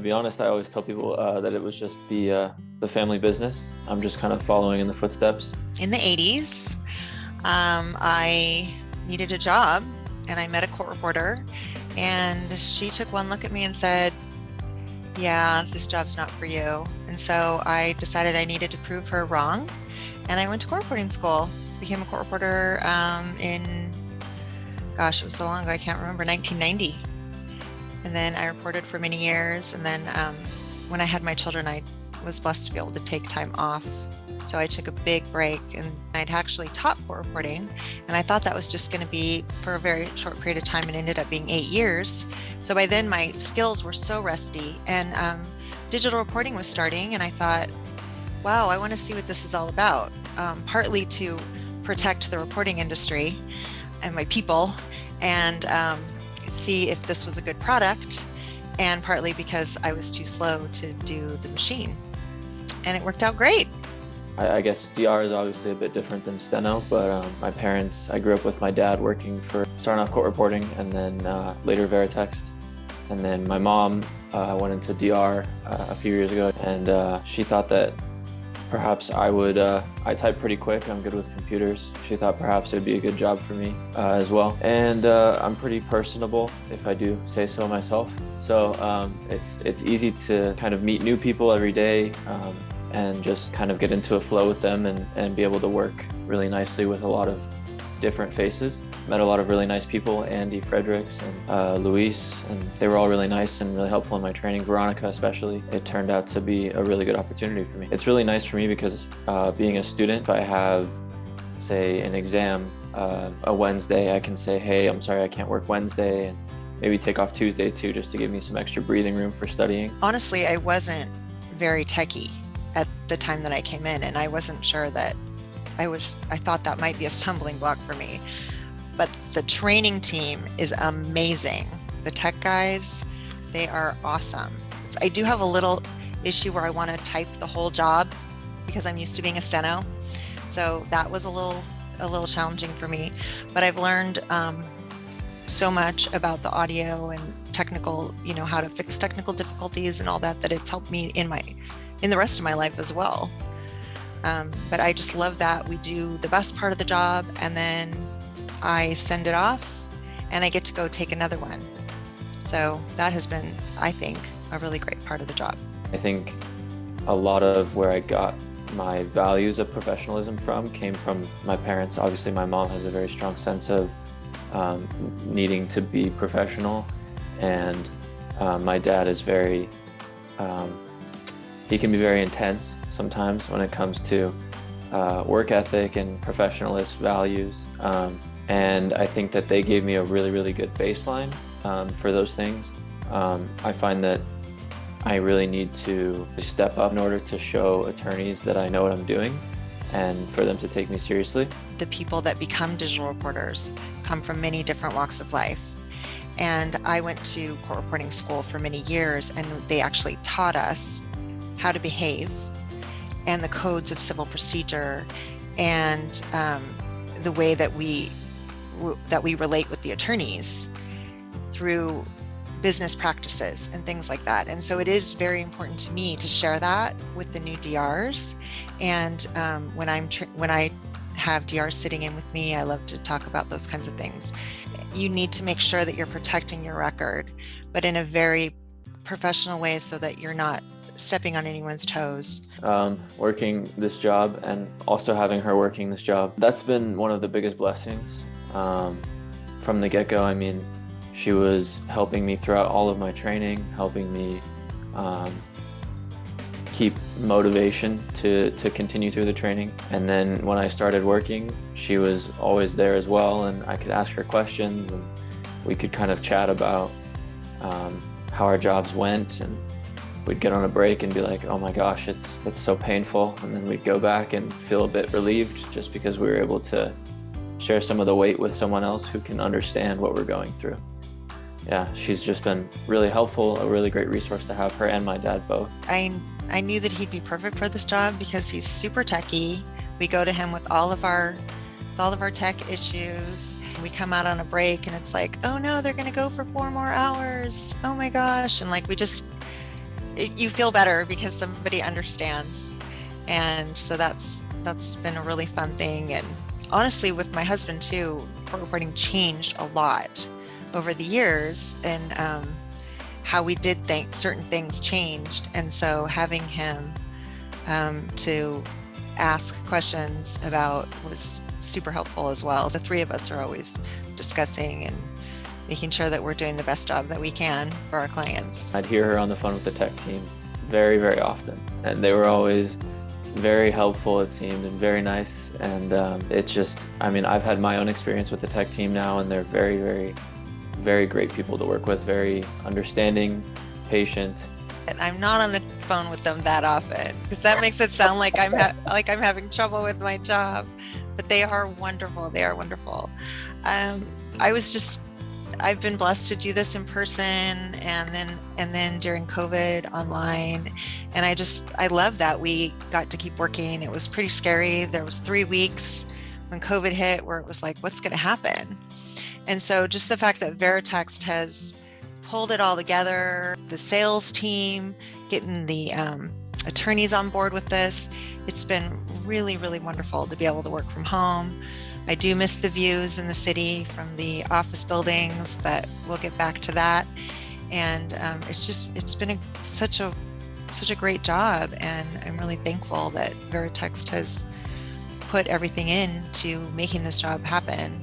To be honest, I always tell people that it was just the family business. I'm just kind of following in the footsteps. In the 80s, I needed a job and I met a court reporter, and she took one look at me and said, yeah, this job's not for you. And so I decided I needed to prove her wrong. And I went to court reporting school, became a court reporter in, gosh, it was so long ago, I can't remember, 1990. And then I reported for many years. And then when I had my children, I was blessed to be able to take time off. So I took a big break, and I'd actually taught court reporting. And I thought that was just going to be for a very short period of time, and ended up being 8 years. So by then my skills were so rusty, and digital reporting was starting. And I thought, wow, I want to see what this is all about. Partly to protect the reporting industry and my people, and see if this was a good product, and partly because I was too slow to do the machine. And it worked out great. I guess DR is obviously a bit different than steno, but my parents, I grew up with my dad starting off court reporting, and then later Veritext. And then my mom went into DR a few years ago, and she thought that perhaps I type pretty quick, I'm good with computers. She thought perhaps it would be a good job for me as well. And I'm pretty personable, if I do say so myself. So it's easy to kind of meet new people every day, and just kind of get into a flow with them, and be able to work really nicely with a lot of different faces. Met a lot of really nice people, Andy Fredericks and Luis, and they were all really nice and really helpful in my training, Veronica especially. It turned out to be a really good opportunity for me. It's really nice for me because being a student, if I have, say, an exam a Wednesday, I can say, hey, I'm sorry I can't work Wednesday, and maybe take off Tuesday too, just to give me some extra breathing room for studying. Honestly, I wasn't very techie at the time that I came in, and I wasn't sure that I thought that might be a stumbling block for me. But the training team is amazing. The tech guys, they are awesome. So I do have a little issue where I want to type the whole job because I'm used to being a steno. So that was a little challenging for me. But I've learned so much about the audio and technical, how to fix technical difficulties and all that it's helped me in the rest of my life as well. But I just love that we do the best part of the job, and then I send it off and I get to go take another one. So that has been, I think, a really great part of the job. I think a lot of where I got my values of professionalism from came from my parents. Obviously, my mom has a very strong sense of needing to be professional, and my dad is he can be very intense sometimes when it comes to work ethic and professionalist values. And I think that they gave me a really, really good baseline for those things. I find that I really need to step up in order to show attorneys that I know what I'm doing, and for them to take me seriously. The people that become digital reporters come from many different walks of life. And I went to court reporting school for many years, and they actually taught us how to behave, and the codes of civil procedure, and the way that we relate with the attorneys through business practices and things like that. And so it is very important to me to share that with the new DRs. And when I have DRs sitting in with me, I love to talk about those kinds of things. You need to make sure that you're protecting your record, but in a very professional way, so that you're not stepping on anyone's toes. Working this job and also having her working this job, that's been one of the biggest blessings. From the get-go, I mean, she was helping me throughout all of my training, helping me keep motivation to continue through the training. And then when I started working, she was always there as well, and I could ask her questions, and we could kind of chat about how our jobs went, and we'd get on a break and be like, oh my gosh, it's so painful. And then we'd go back and feel a bit relieved, just because we were able to share some of the weight with someone else who can understand what we're going through. Yeah, she's just been really helpful, a really great resource to have, her and my dad both. I knew that he'd be perfect for this job because he's super techie. We go to him with all of our tech issues. We come out on a break and it's like, oh no, they're gonna go for 4 more hours. Oh my gosh. And like, we just you feel better because somebody understands. And so that's been a really fun thing. And honestly, with my husband too, court reporting changed a lot over the years, and how we did certain things changed. And so having him to ask questions about was super helpful as well. The three of us are always discussing and making sure that we're doing the best job that we can for our clients. I'd hear her on the phone with the tech team very, very often, and they were always very helpful, it seemed, and very nice. And it's just, I mean, I've had my own experience with the tech team now, and they're very, very, very great people to work with, very understanding, patient. And I'm not on the phone with them that often because that makes it sound like I'm having trouble with my job, but they are wonderful. They are wonderful. I've been blessed to do this in person, and then during COVID online, and I love that we got to keep working. It was pretty scary. There was 3 weeks when COVID hit where it was like, what's going to happen? And so just the fact that Veritext has pulled it all together, the sales team, getting the attorneys on board with this, it's been really, really wonderful to be able to work from home. I do miss the views in the city from the office buildings, but we'll get back to that. And it's been such a great job, and I'm really thankful that Veritext has put everything into making this job happen.